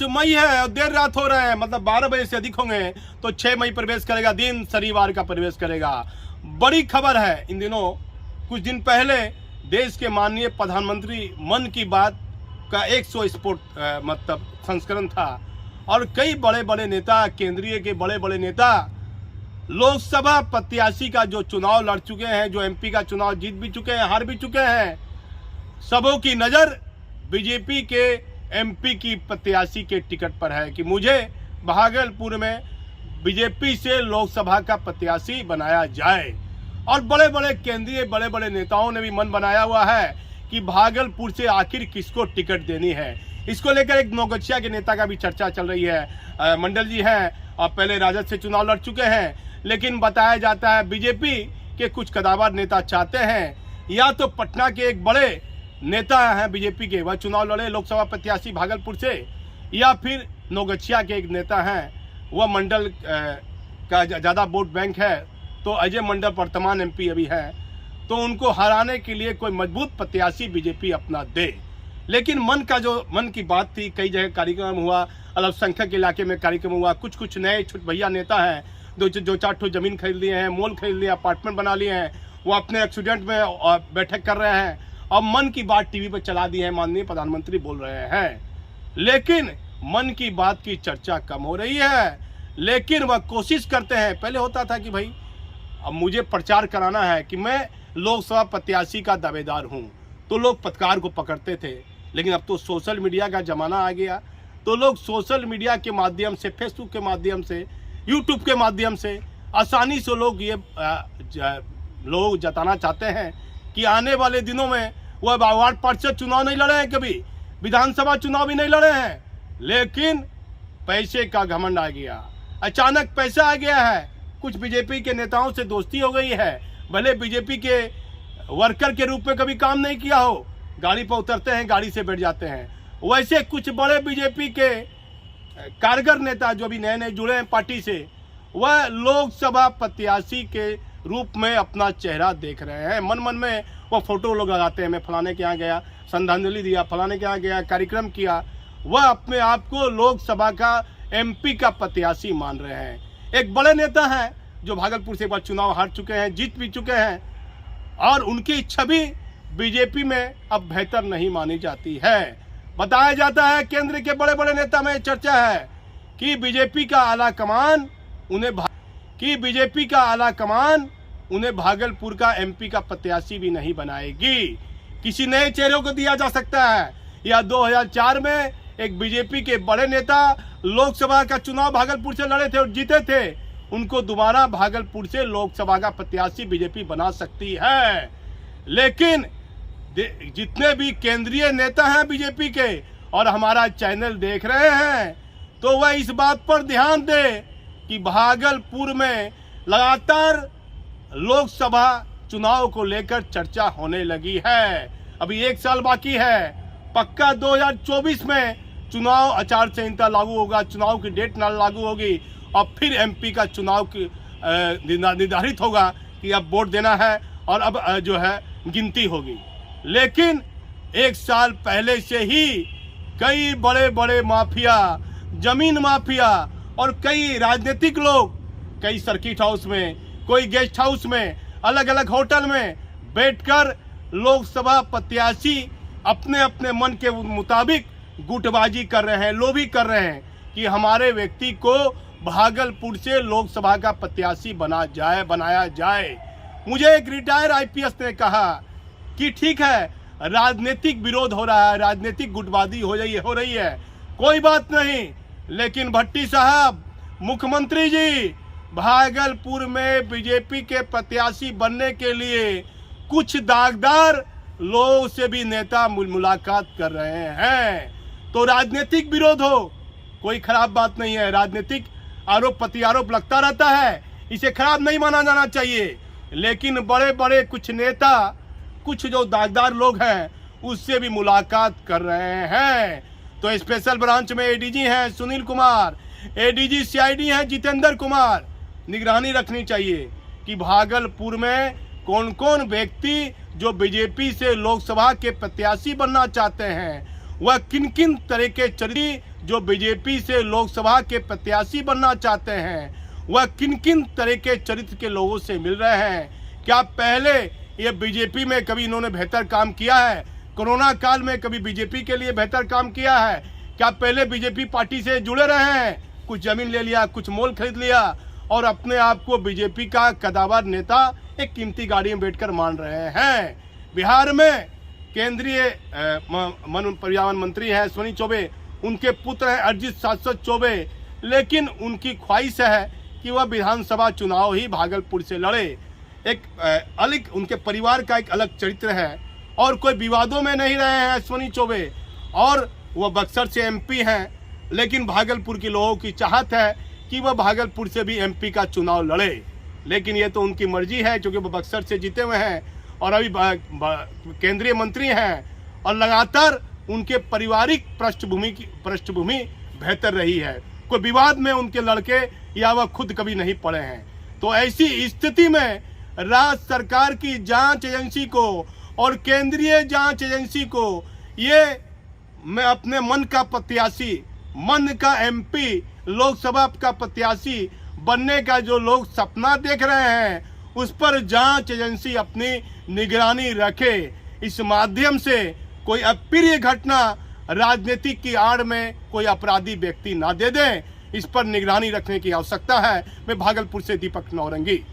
5 मई है और देर रात हो रहे हैं, मतलब 12 बजे से अधिक होंगे, तो 6 मई प्रवेश करेगा, दिन शनिवार का प्रवेश करेगा। बड़ी खबर है, इन दिनों कुछ दिन पहले देश के माननीय प्रधानमंत्री मन की बात का 100 स्पोर्ट मतलब संस्करण था और कई बड़े बड़े नेता, केंद्रीय के बड़े बड़े नेता लोकसभा प्रत्याशी का जो चुनाव लड़ चुके हैं, जो एमपी का चुनाव जीत भी चुके हैं, हार भी चुके हैं, सबों की नज़र बीजेपी के एमपी की प्रत्याशी के टिकट पर है कि मुझे भागलपुर में बीजेपी से लोकसभा का प्रत्याशी बनाया जाए। और बड़े बड़े केंद्रीय बड़े बड़े नेताओं ने भी मन बनाया हुआ है कि भागलपुर से आखिर किसको टिकट देनी है। इसको लेकर एक नौगछिया के नेता का भी चर्चा चल रही है। मंडल जी हैं और पहले राजद से चुनाव लड़ चुके हैं, लेकिन बताया जाता है बीजेपी के कुछ कदावर नेता चाहते हैं या तो पटना के एक बड़े नेता हैं बीजेपी के, वह चुनाव लड़े लोकसभा प्रत्याशी भागलपुर से, या फिर नौगछिया के एक नेता हैं, वह मंडल का ज़्यादा वोट बैंक है, तो अजय मंडल वर्तमान एमपी अभी है, तो उनको हराने के लिए कोई मजबूत प्रत्याशी बीजेपी अपना दे। लेकिन मन की बात थी, कई जगह कार्यक्रम हुआ, अल्पसंख्यक इलाके में कार्यक्रम हुआ, कुछ नए छुट भैया नेता हैं जो 4 ठो जमीन खरीद लिए हैं, मॉल खरीद लिया, अपार्टमेंट बना लिए हैं, वो अपने एक्सीडेंट में बैठक कर रहे हैं और मन की बात टीवी पर चला दी है, माननीय प्रधानमंत्री बोल रहे हैं। लेकिन मन की बात की चर्चा कम हो रही है, लेकिन वह कोशिश करते हैं। पहले होता था कि भाई अब मुझे प्रचार कराना है कि मैं लोकसभा प्रत्याशी का दावेदार हूं, तो लोग पत्रकार को पकड़ते थे। लेकिन अब तो सोशल मीडिया का ज़माना आ गया, तो लोग सोशल मीडिया के माध्यम से, फेसबुक के माध्यम से, यूट्यूब के माध्यम से आसानी से लोग ये लोग जताना चाहते हैं कि आने वाले दिनों में वह वार्ड पार्षद चुनाव नहीं लड़े हैं, कभी विधानसभा चुनाव भी नहीं लड़े हैं, लेकिन पैसे का घमंड आ गया, अचानक पैसा आ गया है। कुछ बीजेपी के नेताओं से दोस्ती हो गई है, भले बीजेपी के वर्कर के रूप में कभी काम नहीं किया हो, गाड़ी पर उतरते हैं, गाड़ी से बैठ जाते हैं। वैसे कुछ बड़े बीजेपी के कारगर नेता जो भी नए नए जुड़े हैं पार्टी से, वह लोकसभा प्रत्याशी के रूप में अपना चेहरा देख रहे हैं। मन मन में वो फोटो लोग लगाते हैं, मैं फलाने के यहाँ गया, श्रद्धांजलि दिया, फलाने के यहाँ गया, कार्यक्रम किया। वह अपने आप को लोकसभा का एमपी का प्रत्याशी मान रहे हैं। एक बड़े नेता हैं जो भागलपुर से एक बार चुनाव हार चुके हैं, जीत भी चुके हैं, और उनकी छवि बीजेपी में अब बेहतर नहीं मानी जाती है। बताया जाता है केंद्र के बड़े बड़े नेता में चर्चा है कि बीजेपी का आला कमान उन्हें भागलपुर का एमपी का प्रत्याशी भी नहीं बनाएगी, किसी नए चेहरे को दिया जा सकता है। या 2004 में एक बीजेपी के बड़े नेता लोकसभा का चुनाव भागलपुर से लड़े थे और जीते थे, उनको दोबारा भागलपुर से लोकसभा का प्रत्याशी बीजेपी बना सकती है। लेकिन जितने भी केंद्रीय नेता हैं बीजेपी के और हमारा चैनल देख रहे हैं, तो वह इस बात पर ध्यान दे कि भागलपुर में लगातार लोकसभा चुनाव को लेकर चर्चा होने लगी है। अभी 1 साल बाकी है, पक्का 2024 में चुनाव आचार संहिता लागू होगा, चुनाव की डेट ना लागू होगी और फिर एमपी का चुनाव की निर्धारित होगा कि अब वोट देना है और अब जो है गिनती होगी। लेकिन 1 साल पहले से ही कई बड़े बड़े माफिया, जमीन माफिया और कई राजनीतिक लोग कई सर्किट हाउस में, कोई गेस्ट हाउस में, अलग अलग होटल में बैठकर लोकसभा प्रत्याशी अपने अपने मन के मुताबिक गुटबाजी कर रहे हैं, लोभी कर रहे हैं कि हमारे व्यक्ति को भागलपुर से लोकसभा का प्रत्याशी बनाया जाए। मुझे एक रिटायर आईपीएस ने कहा कि ठीक है, राजनीतिक विरोध हो रहा है, राजनीतिक गुटबाजी हो रही है, कोई बात नहीं, लेकिन भट्टी साहब, मुख्यमंत्री जी, भागलपुर में बीजेपी के प्रत्याशी बनने के लिए कुछ दागदार लोगों से भी नेता मुलाकात कर रहे हैं। तो राजनीतिक विरोध हो, कोई खराब बात नहीं है, राजनीतिक आरोप प्रत्यारोप लगता रहता है, इसे खराब नहीं माना जाना चाहिए। लेकिन बड़े बड़े कुछ नेता, कुछ जो दागदार लोग हैं, उससे भी मुलाकात कर रहे हैं। तो स्पेशल ब्रांच में एडीजी हैं सुनील कुमार, एडीजी सीआईडी हैं जितेंद्र कुमार। निगरानी रखनी चाहिए कि भागलपुर में कौन कौन व्यक्ति जो बीजेपी से लोकसभा के प्रत्याशी बनना चाहते हैं, वह किन किन तरह के चरित्र जो बीजेपी से लोकसभा के प्रत्याशी बनना चाहते हैं वह किन किन तरह के चरित्र के लोगों से मिल रहे हैं। क्या पहले ये बीजेपी में कभी इन्होंने बेहतर काम किया है? कोरोना काल में कभी बीजेपी के लिए बेहतर काम किया है? क्या पहले बीजेपी पार्टी से जुड़े रहे हैं? कुछ जमीन ले लिया, कुछ मोल खरीद लिया और अपने आप को बीजेपी का कदावर नेता एक कीमती गाड़ी में बैठकर मान रहे हैं। बिहार में केंद्रीय पर्यावरण मंत्री हैं अश्विनी चौबे, उनके पुत्र हैं अरिजीत सांसद चौबे, लेकिन उनकी ख्वाहिश है कि वह विधानसभा चुनाव ही भागलपुर से लड़े। एक अलग उनके परिवार का एक अलग चरित्र है और कोई विवादों में नहीं रहे हैं अश्विनी चौबे, और वह बक्सर से एमपी हैं, लेकिन भागलपुर के लोगों की चाहत है कि वह भागलपुर से भी एमपी का चुनाव लड़े। लेकिन ये तो उनकी मर्जी है क्योंकि वह बक्सर से जीते हुए हैं और अभी केंद्रीय मंत्री हैं और लगातार उनके पारिवारिक पृष्ठभूमि बेहतर रही है। कोई विवाद में उनके लड़के या वह खुद कभी नहीं पड़े हैं। तो ऐसी स्थिति में राज्य सरकार की जांच एजेंसी को और केंद्रीय जांच एजेंसी को ये मैं अपने मन का प्रत्याशी, मन का एमपी, लोकसभा का प्रत्याशी बनने का जो लोग सपना देख रहे हैं उस पर जांच एजेंसी अपनी निगरानी रखे। इस माध्यम से कोई अप्रिय घटना राजनीतिक की आड़ में कोई अपराधी व्यक्ति ना दे दे, इस पर निगरानी रखने की आवश्यकता है। मैं भागलपुर से दीपक नौरंगी।